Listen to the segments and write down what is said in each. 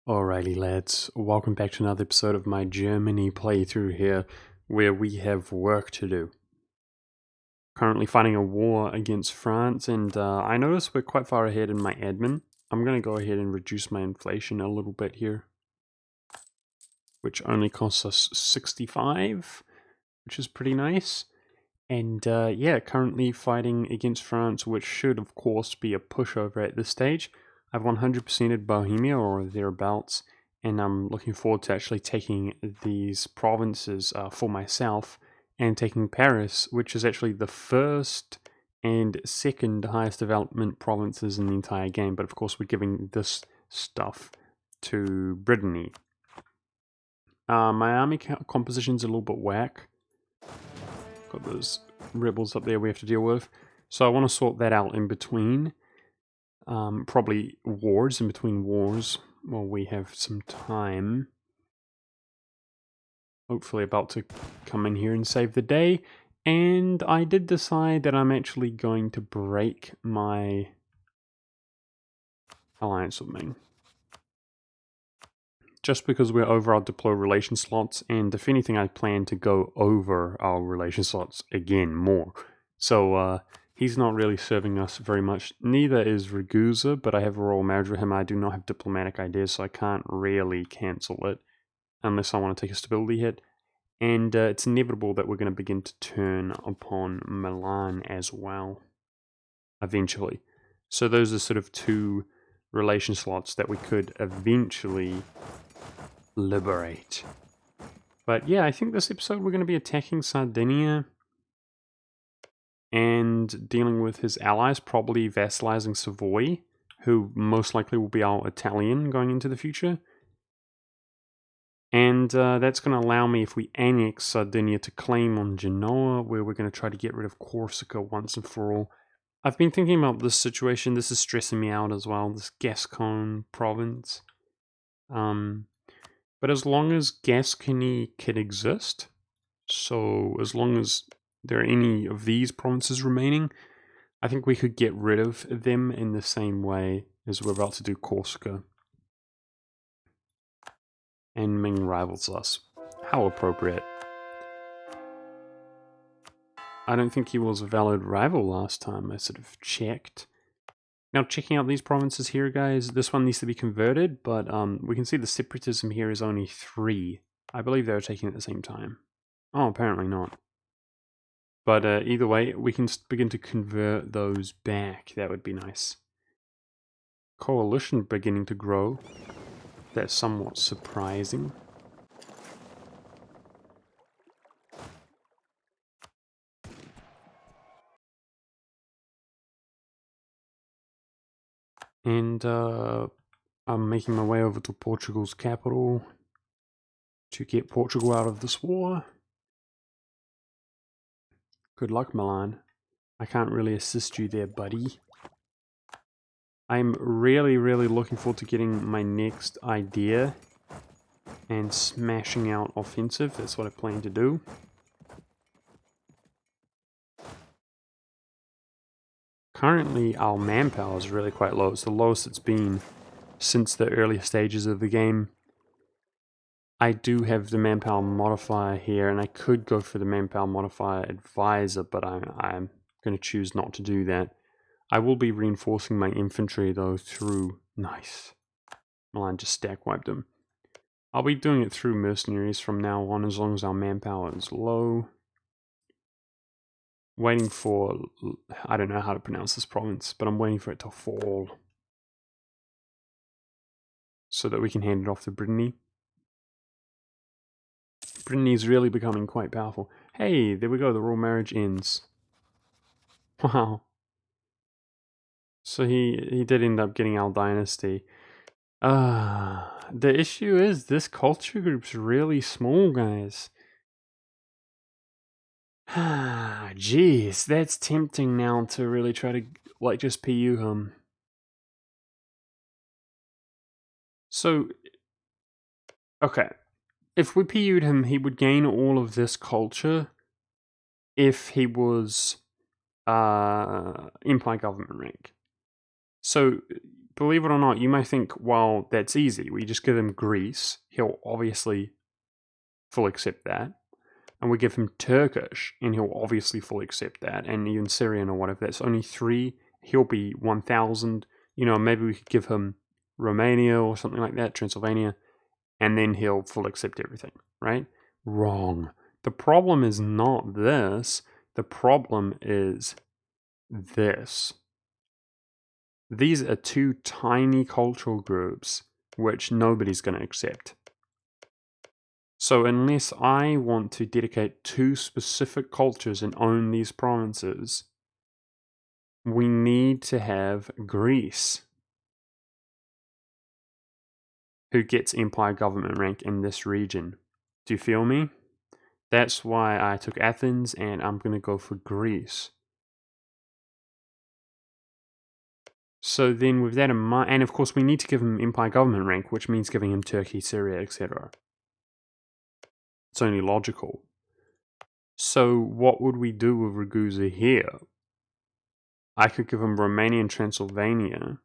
Alrighty lads, welcome back to another episode of my Germany playthrough here, where we have work to do. Currently fighting a war against France, and I notice we're quite far ahead in my admin. I'm going to go ahead and reduce my inflation a little bit here, which only costs us 65, which is pretty nice. And yeah, currently fighting against France, which should of course be a pushover at this stage. I've 100%ed Bohemia or thereabouts, and I'm looking forward to actually taking these provinces for myself and taking Paris, which is actually the first and second highest development provinces in the entire game. But of course, we're giving this stuff to Brittany. My army composition's a little bit whack. Got those rebels up there we have to deal with. So I want to sort that out in between. Probably wars, in between wars, while we have some time. Hopefully about to come in here and save the day. And I did decide that I'm actually going to break my alliance with Ming. Just because we're over our deploy relation slots, and if anything I plan to go over our relation slots again more. So he's not really serving us very much. Neither is Ragusa, but I have a royal marriage with him. I do not have diplomatic ideas, so I can't really cancel it unless I want to take a stability hit. And it's inevitable that we're going to begin to turn upon Milan as well, eventually. So those are sort of two relation slots that we could eventually liberate. But yeah, I think this episode we're going to be attacking Sardinia and dealing with his allies, probably vassalizing Savoy, who most likely will be our Italian going into the future. And that's going to allow me, if we annex Sardinia, to claim on Genoa, where we're going to try to get rid of Corsica once and for all. I've been thinking about this situation. This is stressing me out as well, this Gascon province. But as long as Gascony can exist, so as long as there are any of these provinces remaining, I think we could get rid of them in the same way as we're about to do Corsica. And Ming rivals us. How appropriate. I don't think he was a valid rival last time I sort of checked. Now checking out these provinces here, guys, this one needs to be converted, but we can see the separatism here is only 3. I believe they were taking at the same time. Oh, apparently not. But either way, we can begin to convert those back. That would be nice. Coalition beginning to grow. That's somewhat surprising. And I'm making my way over to Portugal's capital to get Portugal out of this war. Good luck, Milan. I can't really assist you there, buddy. I'm really looking forward to getting my next idea and smashing out offensive. That's what I plan to do. Currently, our manpower is really quite low. It's the lowest it's been since the early stages of the game. I do have the manpower modifier here, and I could go for the manpower modifier advisor, but I'm going to choose not to do that. I will be reinforcing my infantry, though, through... Nice. Milan just stack wiped him. I'll be doing it through mercenaries from now on, as long as our manpower is low. Waiting for... I don't know how to pronounce this province, but I'm waiting for it to fall, so that we can hand it off to Brittany. Brittany's really becoming quite powerful. Hey, there we go, the royal marriage ends. Wow. So he did end up getting our dynasty. The issue is this culture group's really small, guys. Jeez, that's tempting now to really try to, like, just PU him. So, okay. If we PU'd him, he would gain all of this culture if he was Empire government rank. So, believe it or not, you may think, well, that's easy. We just give him Greece. He'll obviously fully accept that. And we give him Turkish, and he'll obviously fully accept that. And even Syrian or whatever. That's only 3. He'll be 1,000. You know, maybe we could give him Romania or something like that, Transylvania. And then he'll fully accept everything, right? Wrong. The problem is not this. The problem is this. These are 2 tiny cultural groups which nobody's going to accept. So unless I want to dedicate 2 specific cultures and own these provinces, we need to have Greece, who gets empire government rank in this region. Do you feel me? That's why I took Athens, and I'm going to go for Greece. So then with that in mind, and of course we need to give him empire government rank, which means giving him Turkey, Syria, etc. It's only logical. So what would we do with Ragusa here? I could give him Romania and Transylvania.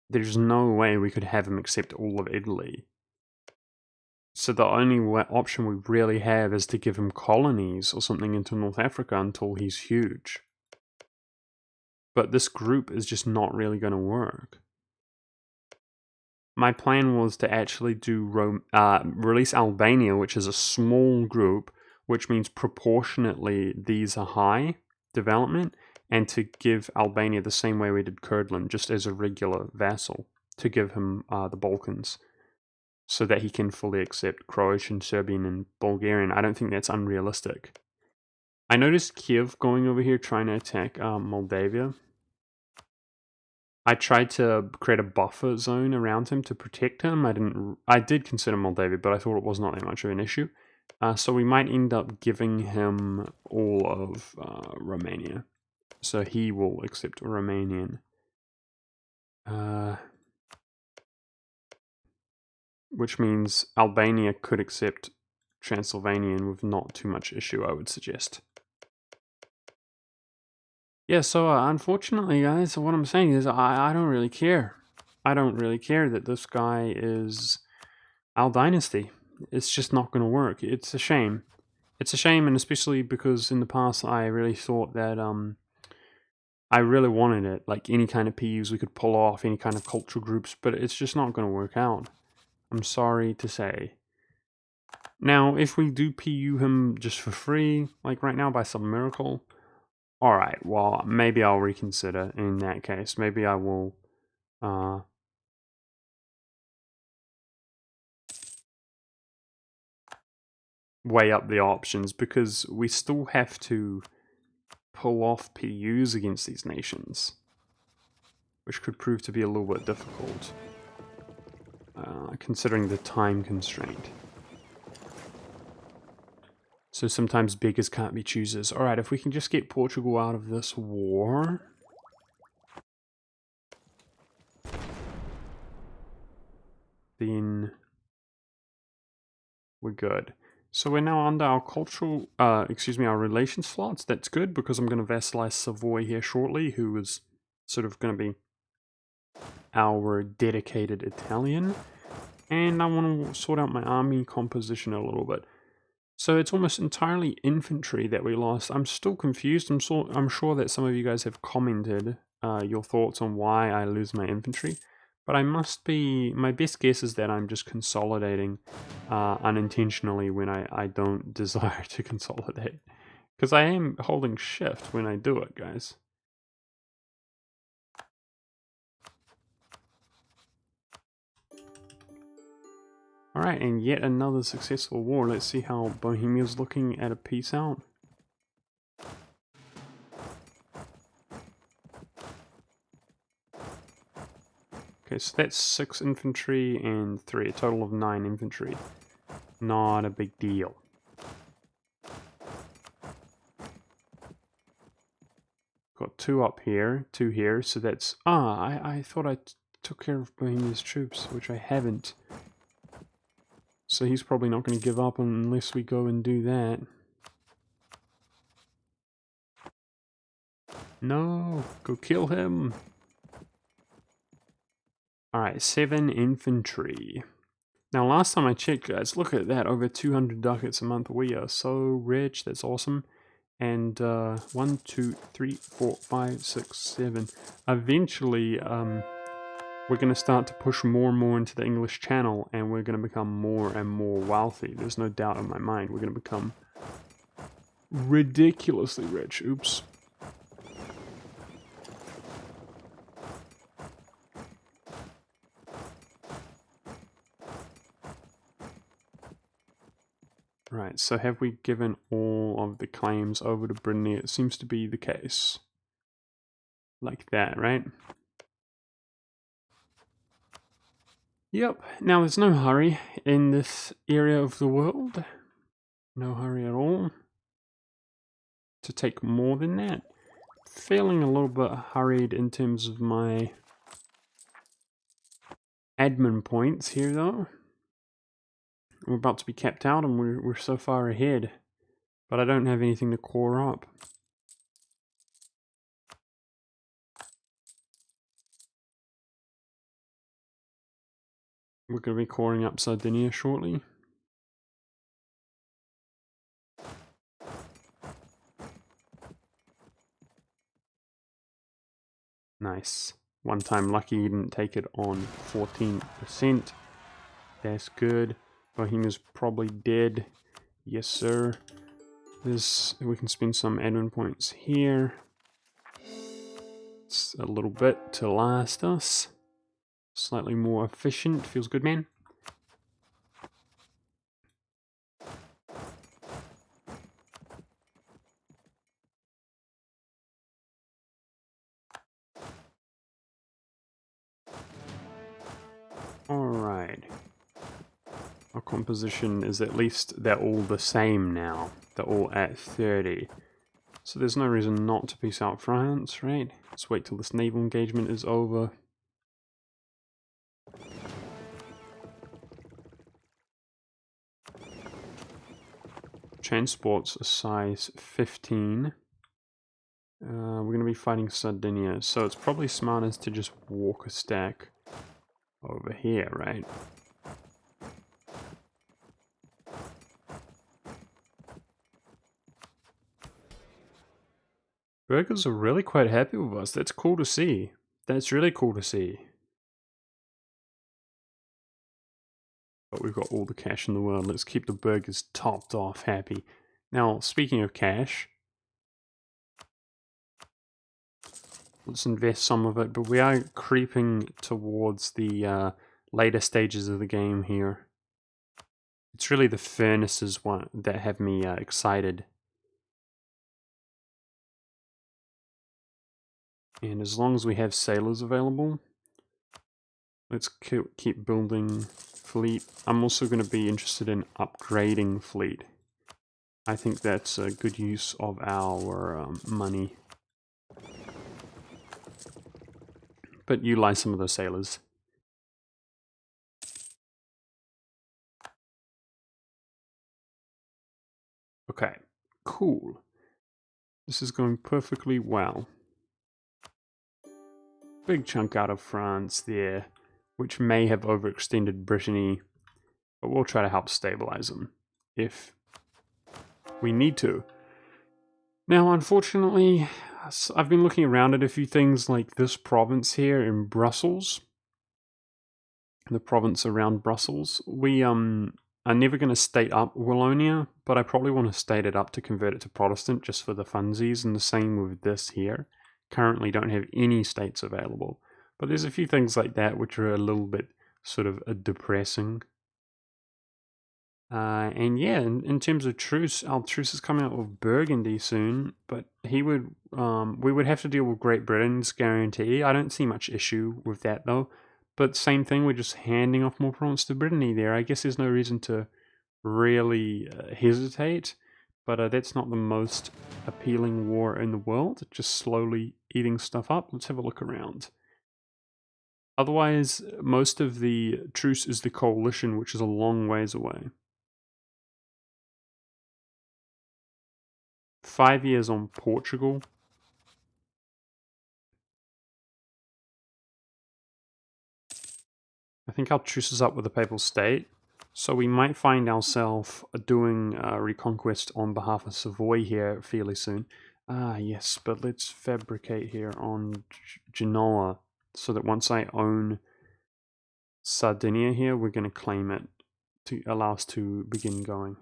There's no way we could have him accept all of Italy. So the only option we really have is to give him colonies or something into North Africa until he's huge. But this group is just not really going to work. My plan was to actually do release Albania, which is a small group, which means proportionately these are high development, and to give Albania the same way we did Kurdlan, just as a regular vassal, to give him the Balkans, so that he can fully accept Croatian, Serbian, and Bulgarian. I don't think that's unrealistic. I noticed Kiev going over here trying to attack Moldavia. I tried to create a buffer zone around him to protect him. I did consider Moldavia, but I thought it was not that much of an issue. So we might end up giving him all of Romania. So he will accept Romanian. Which means Albania could accept Transylvanian with not too much issue, I would suggest. Yeah, so unfortunately, guys, what I'm saying is I don't really care. I don't really care that this guy is Al Dynasty. It's just not going to work. It's a shame. It's a shame, and especially because in the past I really thought that I really wanted it. Like any kind of PUs we could pull off, any kind of cultural groups, but it's just not going to work out. I'm sorry to say. Now, if we do PU him just for free, like right now by some miracle, alright, well, maybe I'll reconsider in that case. Maybe I will weigh up the options, because we still have to pull off PUs against these nations, which could prove to be a little bit difficult, considering the time constraint. So sometimes beggars can't be choosers. Alright, if we can just get Portugal out of this war. Then we're good. So we're now under our cultural, our relations slots. That's good, because I'm going to vassalize Savoy here shortly, who is sort of going to be our dedicated Italian. And I want to sort out my army composition a little bit. So it's almost entirely infantry that we lost. I'm still confused. I'm sure that some of you guys have commented your thoughts on why I lose my infantry. But my best guess is that I'm just consolidating unintentionally when I don't desire to consolidate. Because I am holding shift when I do it, guys. Alright, and yet another successful war. Let's see how Bohemia's looking at a peace out. Okay, so that's 6 infantry and 3, a total of 9 infantry. Not a big deal. Got 2 up here, 2 here, so that's... I thought I took care of Bohemia's troops, which I haven't. So he's probably not going to give up unless we go and do that. No, go kill him. Alright, 7 infantry. Now, last time I checked, guys, look at that, over 200 ducats a month. We are so rich, that's awesome. And 1, 2, 3, 4, 5, 6, 7. Eventually, we're going to start to push more and more into the English Channel, and we're going to become more and more wealthy. There's no doubt in my mind. We're going to become ridiculously rich. Oops. Right, so have we given all of the claims over to Brittany? It seems to be the case. Like that, right? Yep, now there's no hurry in this area of the world. No hurry at all to take more than that. Feeling a little bit hurried in terms of my admin points here, though. We're about to be capped out and we're so far ahead. But I don't have anything to core up. We're going to be coring up Sardinia shortly. Nice. One time lucky you didn't take it on 14%. That's good. Bohemia's probably dead. Yes, sir. We can spend some admin points here. It's a little bit to last us. Slightly more efficient. Feels good, man. Alright. Our composition is at least, they're all the same now. They're all at 30. So there's no reason not to peace out France, right? Let's wait till this naval engagement is over. Transports a size 15. We're going to be fighting Sardinia, so it's probably smartest to just walk a stack over here, right? Burgers are really quite happy with us. That's cool to see. That's really cool to see. But we've got all the cash in the world. Let's keep the burgers topped off happy. Now, speaking of cash, let's invest some of it, but we are creeping towards the later stages of the game here. It's really the furnaces that have me excited. And as long as we have sailors available, let's keep building fleet. I'm also going to be interested in upgrading fleet. I think that's a good use of our money. But utilize some of those sailors. Okay, cool. This is going perfectly well. Big chunk out of France there, which may have overextended Brittany, but we'll try to help stabilize them if we need to. Now, unfortunately, I've been looking around at a few things like this province here in Brussels. The province around Brussels. We are never going to state up Wallonia, but I probably want to state it up to convert it to Protestant just for the funsies, and the same with this here. Currently don't have any states available, but there's a few things like that which are a little bit sort of depressing. And yeah, in terms of truce, our truce is coming out with Burgundy soon, but we would have to deal with Great Britain's guarantee. I don't see much issue with that though. But same thing, we're just handing off more province to Brittany there. I guess there's no reason to really hesitate, but that's not the most appealing war in the world. Just slowly eating stuff up. Let's have a look around. Otherwise, most of the truce is the coalition, which is a long ways away. 5 years on Portugal. I think our truce is up with the Papal State, so we might find ourselves doing reconquest on behalf of Savoy here fairly soon. Ah, yes, but let's fabricate here on Genoa, so that once I own Sardinia here, we're going to claim it to allow us to begin going.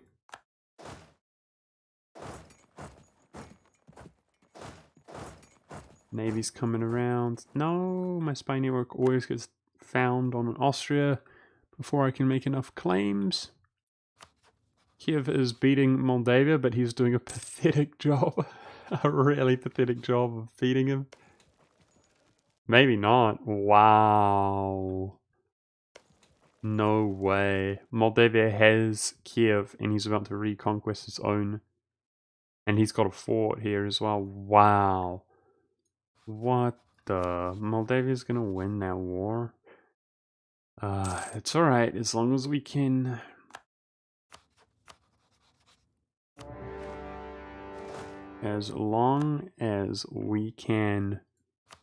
Navy's coming around. No, my spy network always gets found on Austria before I can make enough claims. Kiev is beating Moldavia, but he's doing a pathetic job. A really pathetic job of beating him. Maybe not. Wow. No way. Moldavia has Kiev and he's about to reconquest his own. And he's got a fort here as well. Wow. What the? Moldavia's gonna win that war? It's alright, as long as we can... As long as we can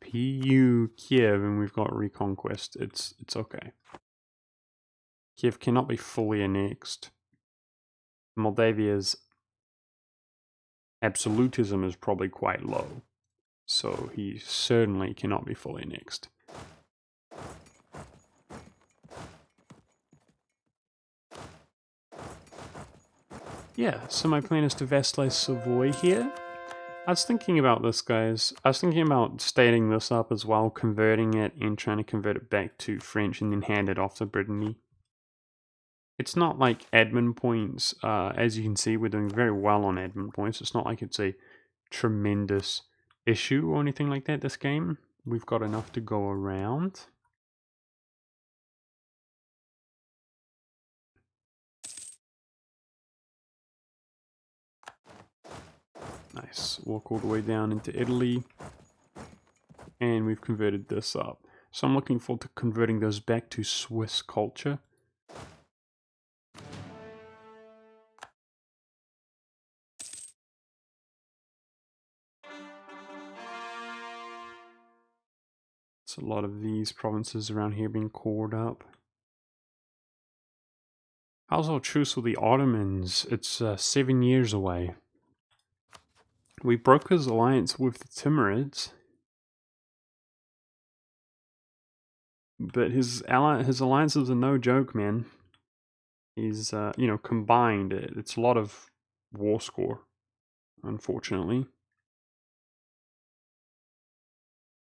PU Kiev and we've got reconquest, it's okay. Kiev cannot be fully annexed. Moldavia's absolutism is probably quite low, so he certainly cannot be fully annexed. Yeah, so my plan is to vassalize Savoy here. I was thinking about this, guys. I was thinking about stating this up as well, converting it and trying to convert it back to French and then hand it off to Brittany. It's not like admin points. As you can see, we're doing very well on admin points. It's not like it's a tremendous issue or anything like that this game. We've got enough to go around. Nice. Walk all the way down into Italy. And we've converted this up. So I'm looking forward to converting those back to Swiss culture. It's a lot of these provinces around here being cored up. How's our truce with the Ottomans? It's 7 years away. We broke his alliance with the Timurids. But his alliances are no joke, man. He's, you know, combined. It's a lot of war score, unfortunately.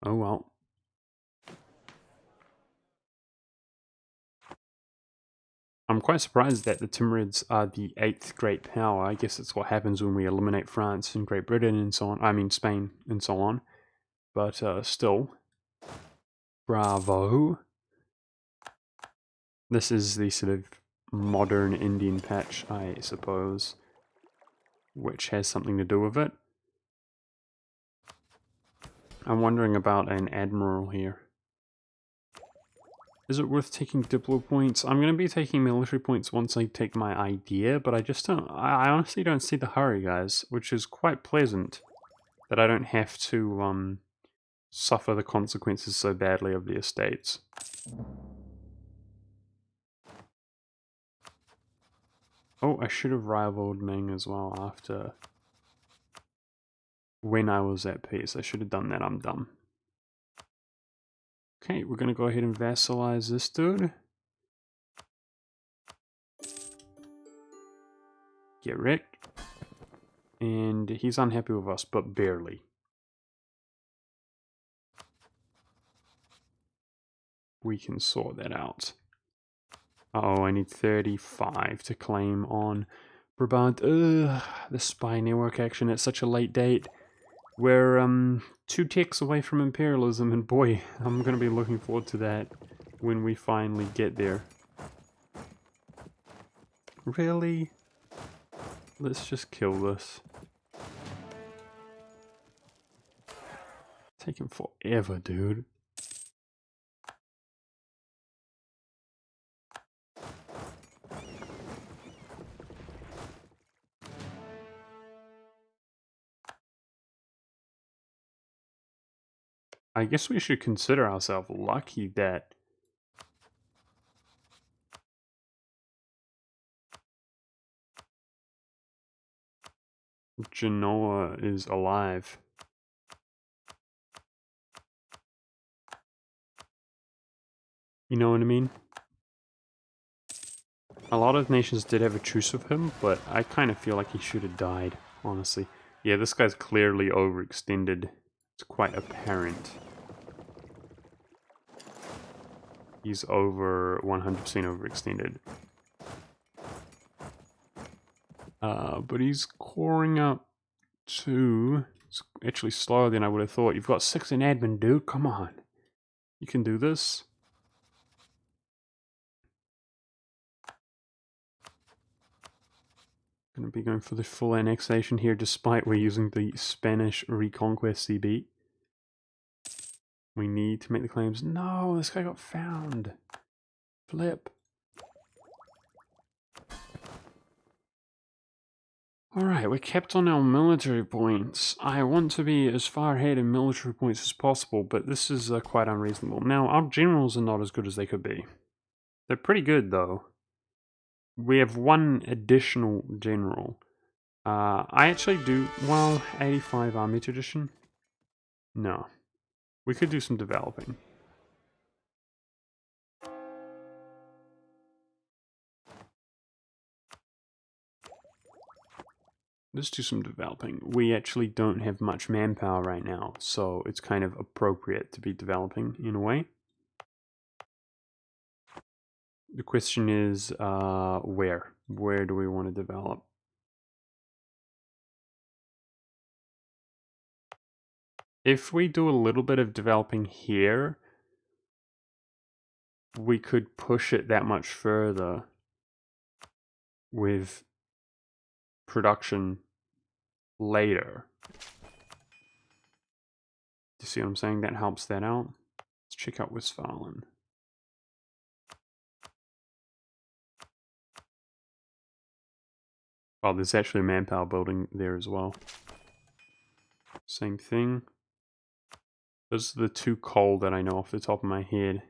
Oh well. I'm quite surprised that the Timurids are the 8th great power. I guess it's what happens when we eliminate France and Great Britain and so on. I mean Spain and so on. But still, bravo. This is the sort of modern Indian patch, I suppose, which has something to do with it. I'm wondering about an admiral here. Is it worth taking Diplo points? I'm going to be taking military points once I take my idea, but I just don't... I honestly don't see the hurry, guys, which is quite pleasant. That I don't have to suffer the consequences so badly of the estates. Oh, I should have rivaled Ming as well after... when I was at peace. I should have done that, I'm dumb. Okay, we're going to go ahead and vassalize this dude. Get wrecked. And he's unhappy with us, but barely. We can sort that out. Uh-oh, I need 35 to claim on Brabant. Ugh, the spy network action at such a late date. We're 2 ticks away from imperialism, and boy, I'm going to be looking forward to that when we finally get there. Really? Let's just kill this. Taking forever, dude. I guess we should consider ourselves lucky that Genoa is alive. You know what I mean? A lot of nations did have a truce with him, but I kind of feel like he should have died, honestly. Yeah, this guy's clearly overextended. It's quite apparent. He's over 100% overextended. But he's coring up to... It's actually slower than I would have thought. You've got 6 in admin, dude. Come on. You can do this. Gonna be going for the full annexation here, despite we're using the Spanish Reconquest CB. We need to make the claims. No, this guy got found. Flip. Alright, we're kept on our military points. I want to be as far ahead in military points as possible, but this is quite unreasonable. Now, our generals are not as good as they could be. They're pretty good, though. We have 1 additional general. I actually do... Well, 85 army tradition? No. We could do some developing. Let's do some developing. We actually don't have much manpower right now, so it's kind of appropriate to be developing in a way. The question is, where? Where do we want to develop? If we do a little bit of developing here, we could push it that much further with production later. Do you see what I'm saying? That helps that out. Let's check out Westfalen. Oh, there's actually a manpower building there as well. Same thing. Those are the 2 coal that I know off the top of my head.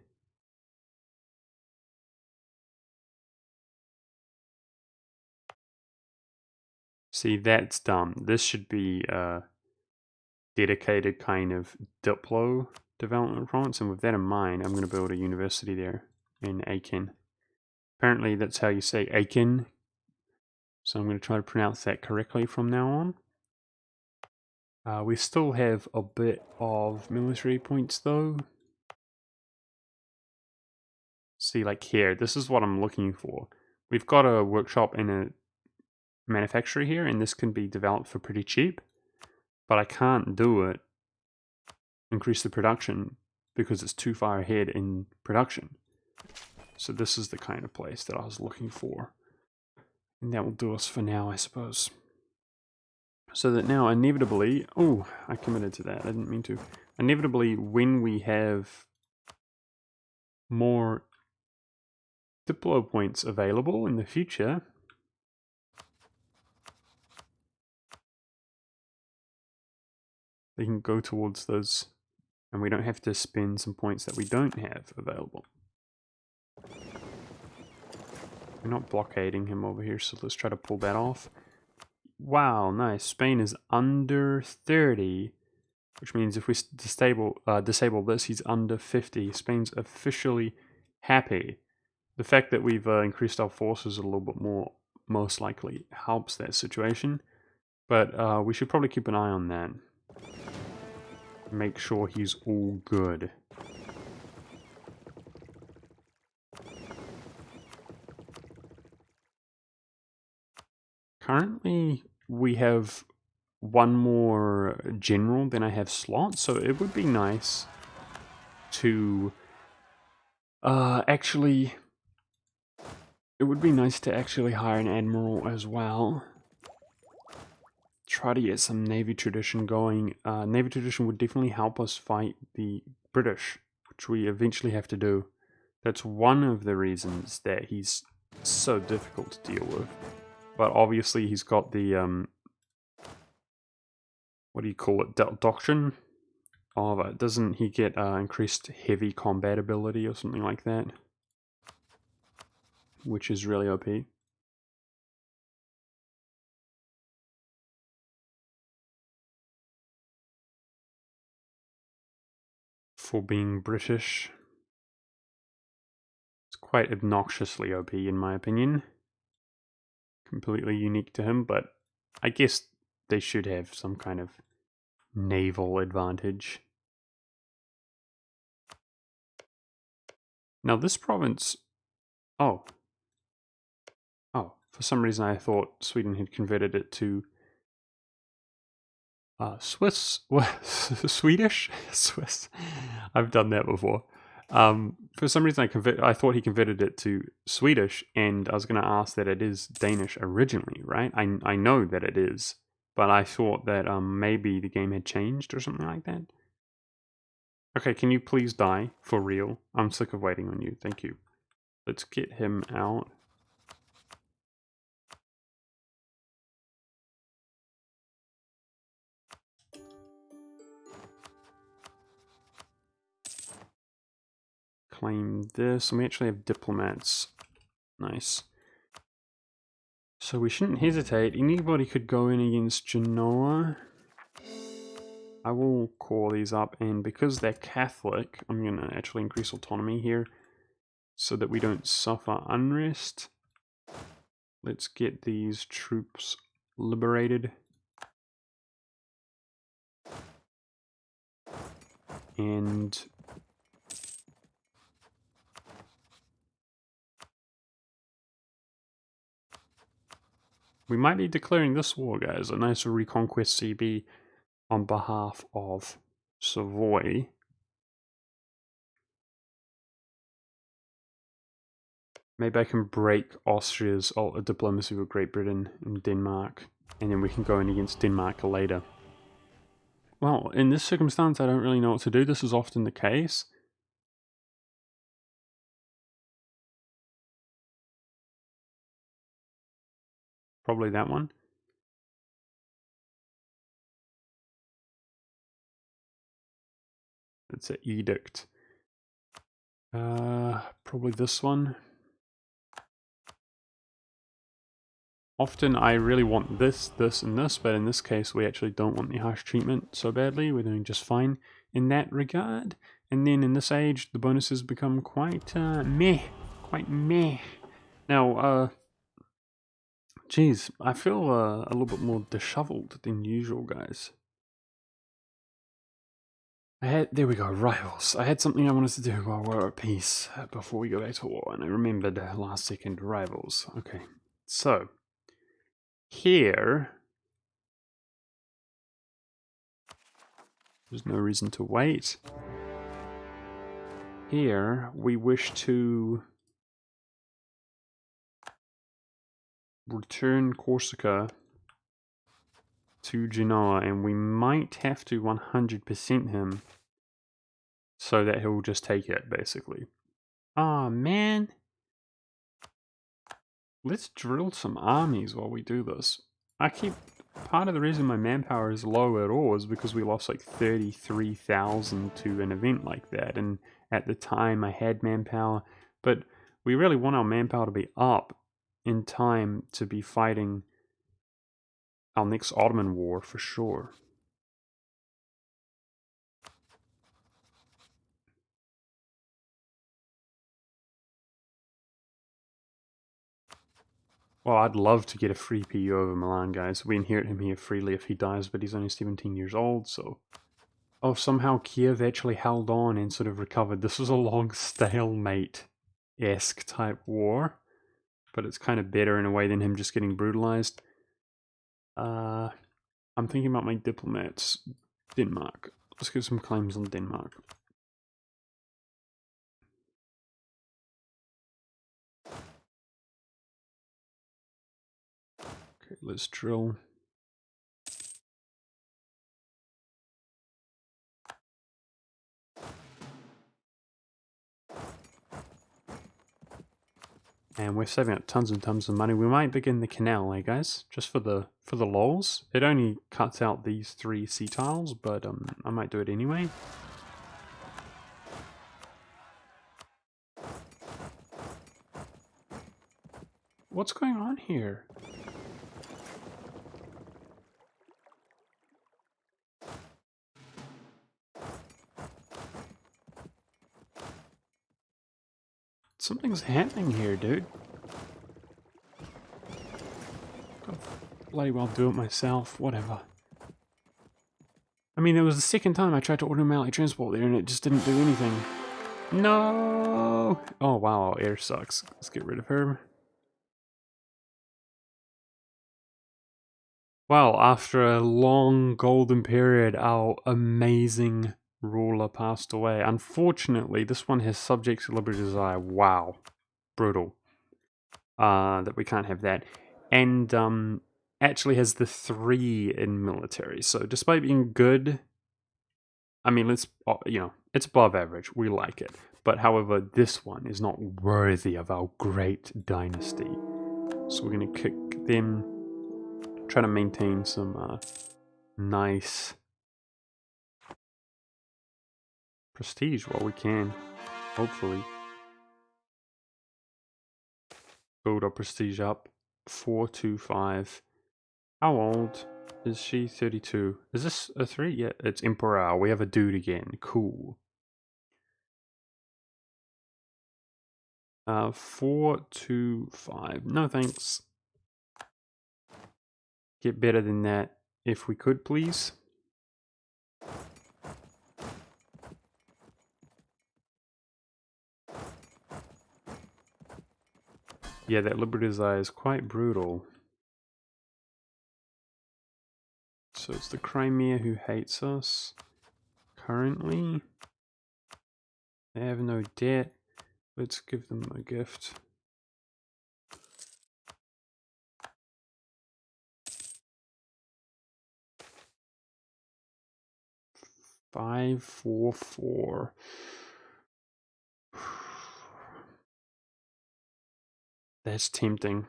See, that's dumb. This should be a dedicated kind of Diplo development province, and with that in mind, I'm going to build a university there in Aachen. Apparently, that's how you say Aachen, so I'm going to try to pronounce that correctly from now on. We still have a bit of military points, though. See, like here, this is what I'm looking for. We've got a workshop and a manufacturer here, and this can be developed for pretty cheap. But I can't do it, increase the production, because it's too far ahead in production. So this is the kind of place that I was looking for. And that will do us for now, I suppose. So that now, inevitably... Oh, I committed to that. I didn't mean to. Inevitably, when we have more Diplo points available in the future... they can go towards those, and we don't have to spend some points that we don't have available. We're not blockading him over here, so let's try to pull that off. Wow, nice. Spain is under 30, which means if we disable this, he's under 50. Spain's officially happy. The fact that we've increased our forces a little bit more most likely helps that situation, but we should probably keep an eye on that. Make sure he's all good. Currently, we have 1 more general than I have slots, so it would be nice to actually... It would be nice to actually hire an admiral as well. Try to get some Navy tradition going. Navy tradition would definitely help us fight the British, which we eventually have to do. That's one of the reasons that he's so difficult to deal with. But obviously he's got the, what do you call it, doctrine? Oh, doesn't he get increased heavy combat ability or something like that? Which is really OP. for being British. It's quite obnoxiously OP in my opinion. Completely unique to him, but I guess they should have some kind of naval advantage. Now this province... Oh, for some reason I thought Sweden had converted it to Swiss, Swedish? Swiss. I've done that before. For some reason I thought he converted it to Swedish, and I was going to ask that it is Danish originally, right? I know that it is, but I thought that maybe the game had changed or something like that. Okay, can you please die for real? I'm sick of waiting on you. Thank you. Let's get him out. Claim this, and we actually have diplomats. Nice. So we shouldn't hesitate. Anybody could go in against Genoa. I will call these up, and because they're Catholic, I'm going to actually increase autonomy here so that we don't suffer unrest. Let's get these troops liberated. And we might be declaring this war, guys, a nice reconquest CB on behalf of Savoy. Maybe I can break Austria's diplomacy with Great Britain and Denmark, and then we can go in against Denmark later. Well, in this circumstance, I don't really know what to do. This is often the case. Probably that one. It's an edict. Probably this one. Often I really want this, this, and this, but in this case we actually don't want the harsh treatment so badly. We're doing just fine in that regard. And then in this age, the bonuses become quite meh. Quite meh. Now, geez, I feel a little bit more disheveled than usual, guys. There we go, rivals. I had something I wanted to do while we're at peace before we go back to war, and I remembered last second rivals. Okay, so here, there's no reason to wait. Here, we wish to return Corsica to Genoa, and we might have to 100% him so that he'll just take it, basically. Aw, man. Let's drill some armies while we do this. Part of the reason my manpower is low at all is because we lost like 33,000 to an event like that, and at the time I had manpower, but we really want our manpower to be up in time to be fighting our next Ottoman war for sure. Well, I'd love to get a free PU over Milan, guys. We inherit him here freely if he dies, but he's only 17 years old, so... Oh, somehow Kiev actually held on and sort of recovered. This was a long stalemate-esque type war, but it's kind of better in a way than him just getting brutalized. I'm thinking about my diplomats. Denmark. Let's get some claims on Denmark. Okay, let's drill. And we're saving up tons and tons of money. We might begin the canal, eh, guys? Just for the lols. It only cuts out these 3 sea tiles, but I might do it anyway. What's going on here? Something's happening here, dude. Gotta bloody well do it myself, whatever. I mean, it was the second time I tried to automatically transport there and it just didn't do anything. No! Oh wow, air sucks. Let's get rid of her. Wow, after a long golden period, our amazing ruler passed away. Unfortunately, this one has subject to liberty desire. Wow. Brutal. That we can't have that. And actually has the 3 in military. So despite being good, I mean, let's, it's above average. We like it. But however, this one is not worthy of our great dynasty. So we're going to kick them, try to maintain some nice prestige while we can, hopefully. Build our prestige up. 425. How old is she? 32. Is this a 3? Yeah, it's Emperor. We have a dude again. Cool. 425. No thanks. Get better than that if we could, please. Yeah, that Liberty Desire is quite brutal. So it's the Crimea who hates us. Currently. They have no debt. Let's give them a gift. Five, 4, 4. That's tempting.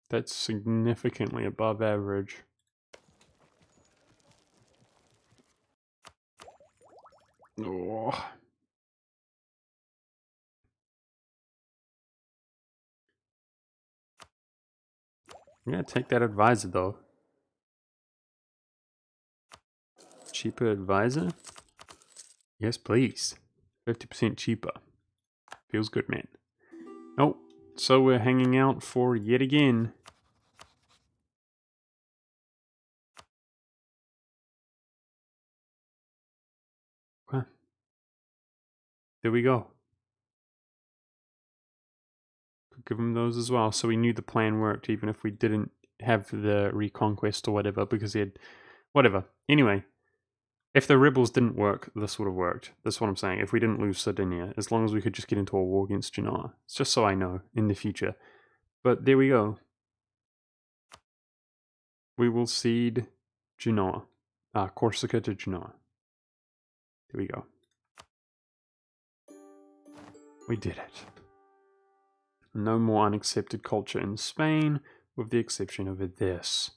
That's significantly above average. Oh. I'm gonna take that advisor though. Cheaper advisor? Yes, please. 50% cheaper. Feels good, man. Oh, so we're hanging out for yet again. Okay. There we go. Could give them those as well. So we knew the plan worked even if we didn't have the reconquest or whatever because he had... Whatever. Anyway. If the rebels didn't work, this would have worked. That's what I'm saying. If we didn't lose Sardinia, as long as we could just get into a war against Genoa. It's just so I know in the future. But there we go. We will cede Genoa. Corsica to Genoa. There we go. We did it. No more unaccepted culture in Spain, with the exception of this.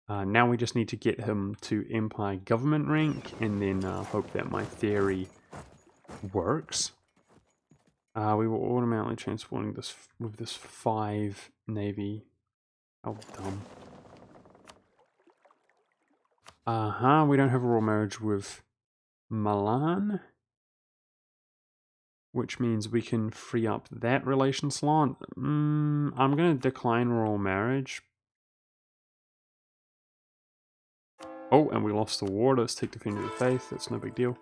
Now we just need to get him to Empire Government rank, and then hope that my theory works. We were automatically transporting this with this 5 navy. How dumb. We don't have a royal marriage with Milan, which means we can free up that relation slot. I'm gonna decline royal marriage. Oh, and we lost the war. Let's take Defender of the Faith. That's no big deal.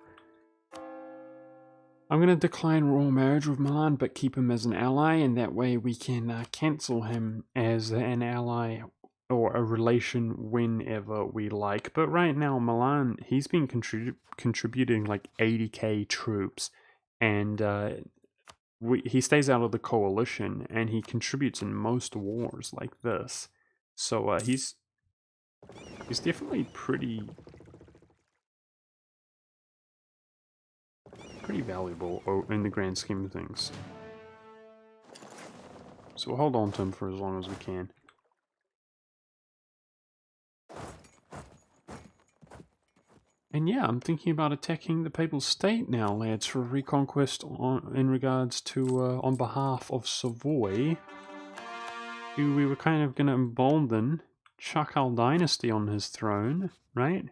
I'm going to decline royal marriage with Milan, but keep him as an ally, and that way we can cancel him as an ally or a relation whenever we like. But right now, Milan, he's been contributing like 80k troops, and he stays out of the coalition, and he contributes in most wars like this. So he's definitely pretty valuable in the grand scheme of things. So we'll hold on to him for as long as we can. And yeah, I'm thinking about attacking the Papal State now, lads, for reconquest in regards to, on behalf of Savoy, who we were kind of going to embolden, chuck our dynasty on his throne, right?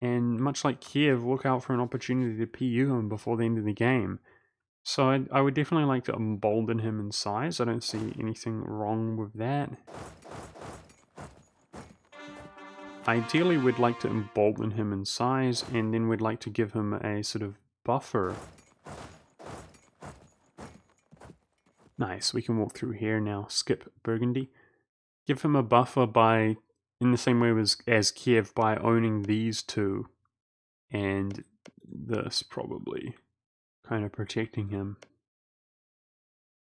And much like Kiev, look out for an opportunity to PU him before the end of the game. So I would definitely like to embolden him in size. I don't see anything wrong with that. Ideally, we'd like to embolden him in size, and then we'd like to give him a sort of buffer. Nice, we can walk through here now. Skip Burgundy. Give him a buffer by, in the same way as Kiev, by owning these two. And this, probably. Kind of protecting him.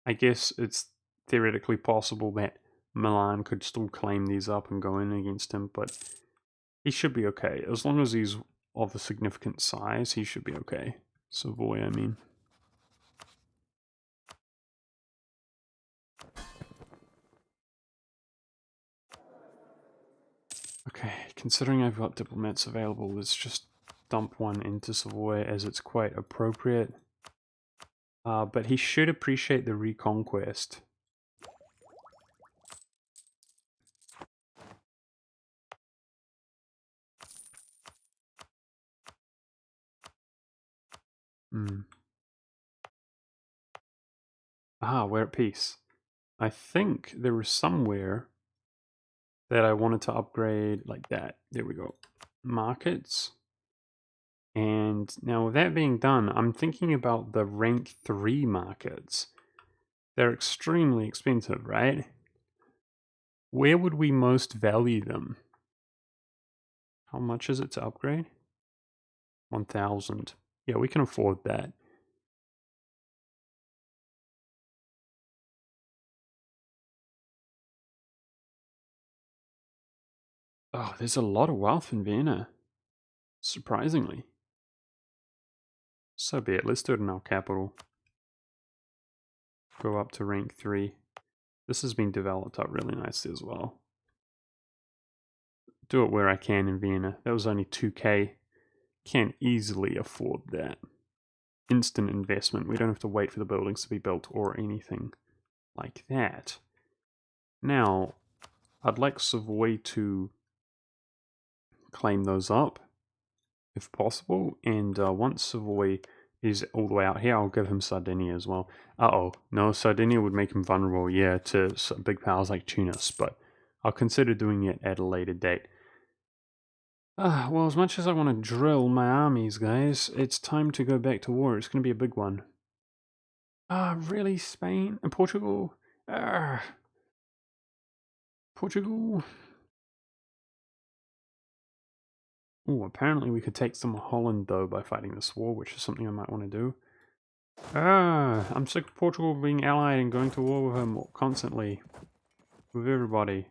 I guess it's theoretically possible that Milan could still claim these up and go in against him, but he should be okay. As long as he's of a significant size, he should be okay. Savoy, I mean. Okay, considering I've got diplomats available, let's just dump one into Savoy as it's quite appropriate. But he should appreciate the reconquest. Ah, we're at peace. I think there was somewhere that I wanted to upgrade like that. There we go. Markets. And now with that being done, I'm thinking about the rank 3 markets. They're extremely expensive, right? Where would we most value them? How much is it to upgrade? 1,000. Yeah, we can afford that. Oh, there's a lot of wealth in Vienna. Surprisingly. So be it. Let's do it in our capital. Go up to rank 3. This has been developed up really nicely as well. Do it where I can in Vienna. That was only 2k. Can't easily afford that. Instant investment. We don't have to wait for the buildings to be built or anything like that. Now, I'd like Savoy to claim those up, if possible, and once Savoy is all the way out here, I'll give him Sardinia as well. Uh-oh, no, Sardinia would make him vulnerable, yeah, to big powers like Tunis, but I'll consider doing it at a later date. Well, as much as I want to drill my armies, guys, it's time to go back to war. It's going to be a big one. Really? Spain and Portugal? Portugal? Oh, apparently we could take some Holland, though, by fighting this war, which is something I might want to do. I'm sick of Portugal being allied and going to war with him constantly. With everybody.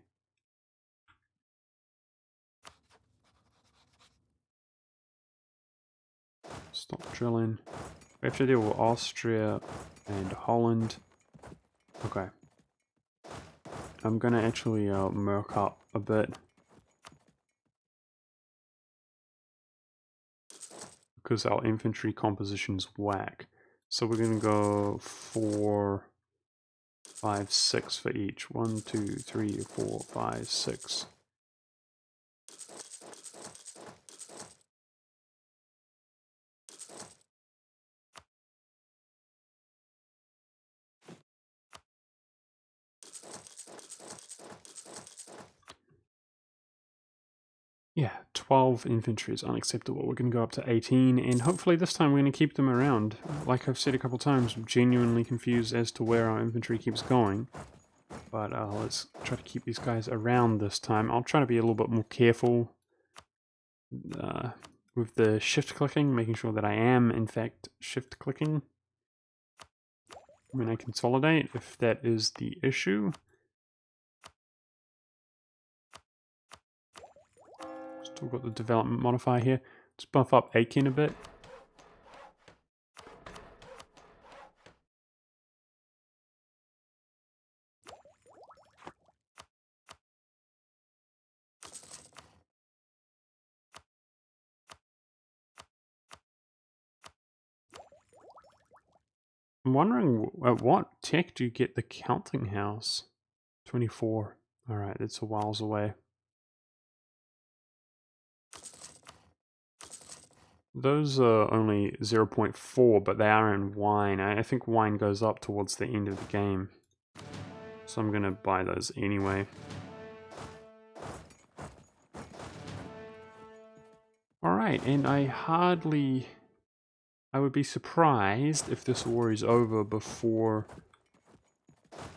Stop drilling. We have to deal with Austria and Holland. Okay. I'm gonna actually merc up a bit. Because our infantry composition's whack. So we're gonna go 4, 5, 6 for each. 1, 2, 3, 4, 5, 6. Yeah, 12 infantry is unacceptable. We're going to go up to 18, and hopefully this time we're going to keep them around. Like I've said a couple times, I'm genuinely confused as to where our infantry keeps going. But let's try to keep these guys around this time. I'll try to be a little bit more careful with the shift clicking, making sure that I am, in fact, shift clicking when I consolidate, if that is the issue. Still got the development modifier here. Let's buff up Aiken a bit. I'm wondering, at what tech do you get the counting house? 24. Alright, it's a whiles away. Those are only 0.4, but they are in wine. I think wine goes up towards the end of the game. So I'm gonna buy those anyway. Alright, and I would be surprised if this war is over before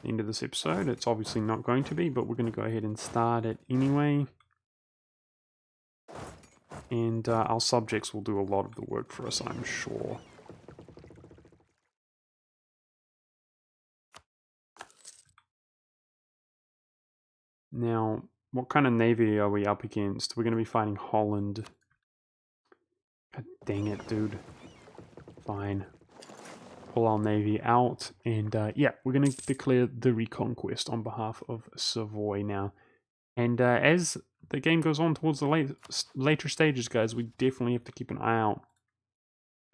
the end of this episode. It's obviously not going to be, but we're going to go ahead and start it anyway. And our subjects will do a lot of the work for us, I'm sure. Now, what kind of navy are we up against? We're going to be fighting Holland. God dang it, dude. Fine. Pull our navy out, and yeah, we're going to declare the Reconquest on behalf of Savoy now. And as the game goes on towards the later stages, guys, we definitely have to keep an eye out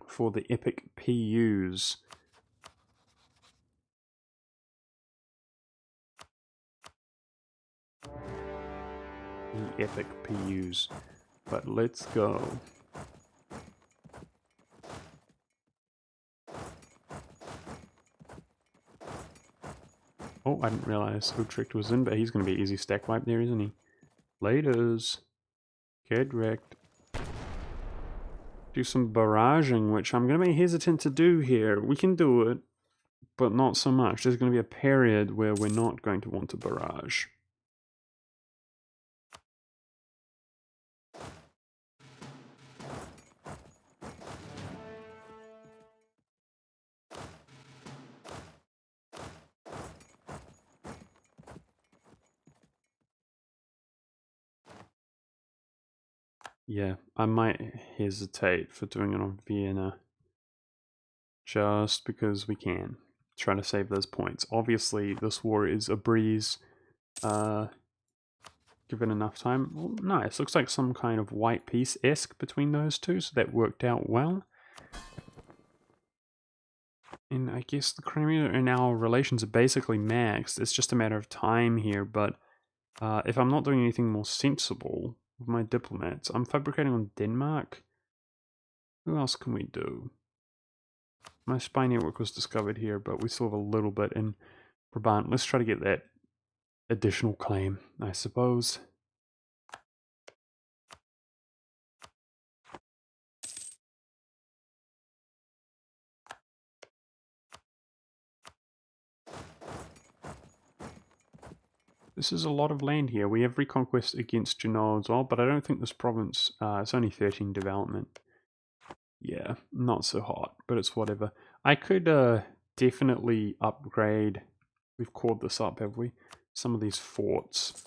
for the epic PUs. The epic PUs. But let's go. Oh, I didn't realize Utrecht was in, but he's going to be easy stack wipe there, isn't he? Laters. Get wrecked. Do some barraging, which I'm going to be hesitant to do here. We can do it, but not so much. There's going to be a period where we're not going to want to barrage. Yeah, I might hesitate for doing it on Vienna. Just because we can. Try to save those points. Obviously, this war is a breeze. Given enough time. Well, nice. Looks like some kind of white peace-esque between those two, so that worked out well. And I guess the Crimea and our relations are basically maxed. It's just a matter of time here, but if I'm not doing anything more sensible with my diplomats, I'm fabricating on Denmark. Who else can we do? My spy network was discovered here, but we still have a little bit in Brabant. Let's try to get that additional claim, I suppose. This is a lot of land here. We have reconquest against Genoa as well, but I don't think this province, it's only 13 development. Yeah, not so hot, but it's whatever. I could definitely upgrade, we've called this up, have we? Some of these forts.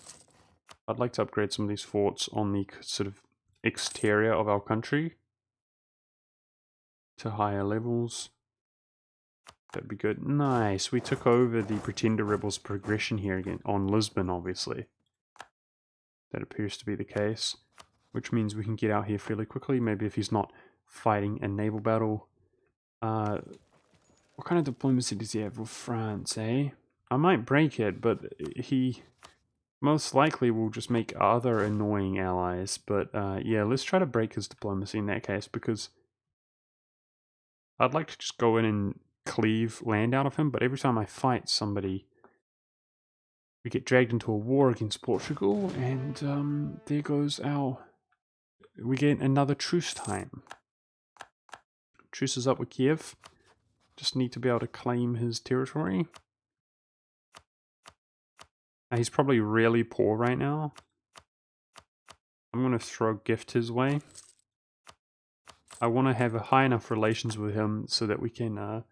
I'd like to upgrade some of these forts on the sort of exterior of our country to higher levels. That'd be good. Nice. We took over the Pretender Rebels' progression here again on Lisbon, obviously. That appears to be the case, which means we can get out here fairly quickly. Maybe if he's not fighting a naval battle. What kind of diplomacy does he have with France, eh? I might break it, but he most likely will just make other annoying allies. But yeah, let's try to break his diplomacy in that case, because I'd like to just go in and cleave land out of him, but every time I fight somebody, we get dragged into a war against Portugal, and there goes we get another truce time. Truce is up with Kiev. Just need to be able to claim his territory. Now, he's probably really poor right now. I'm going to throw a gift his way. I want to have a high enough relations with him so that we can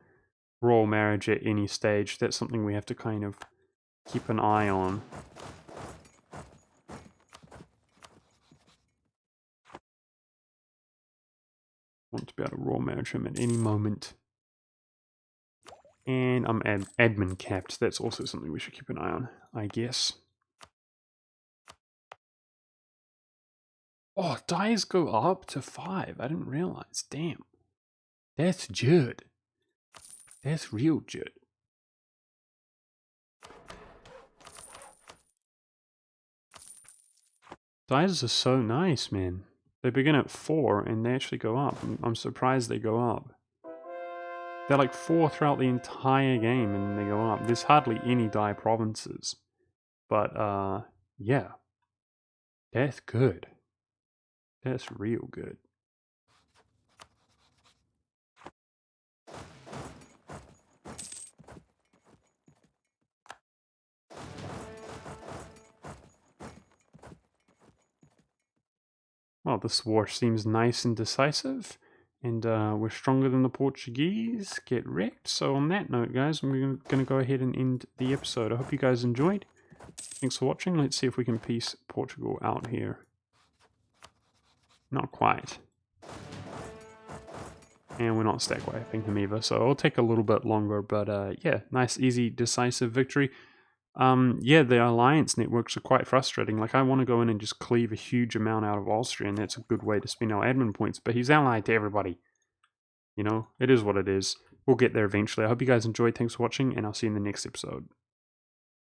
royal marriage at any stage. That's something we have to kind of keep an eye on. Want to be able to royal marriage him at any moment. And I'm admin capped. That's also something we should keep an eye on, I guess. Oh, dies go up to 5. I didn't realize. Damn. That's good. That's real good. Dies are so nice, man. They begin at 4 and they actually go up. I'm surprised they go up. They're like 4 throughout the entire game and they go up. There's hardly any die provinces. But, yeah. That's good. That's real good. Well, this war seems nice and decisive. And we're stronger than the Portuguese. Get wrecked. So on that note, guys, we're going to go ahead and end the episode. I hope you guys enjoyed. Thanks for watching. Let's see if we can piece Portugal out here. Not quite. And we're not stack wiping him either, so it'll take a little bit longer, but yeah, nice, easy, decisive victory. Yeah, the alliance networks are quite frustrating. Like, I want to go in and just cleave a huge amount out of Austria, and that's a good way to spend our admin points, but he's allied to everybody. You know, it is what it is. We'll get there eventually. I hope you guys enjoyed. Thanks for watching, and I'll see you in the next episode.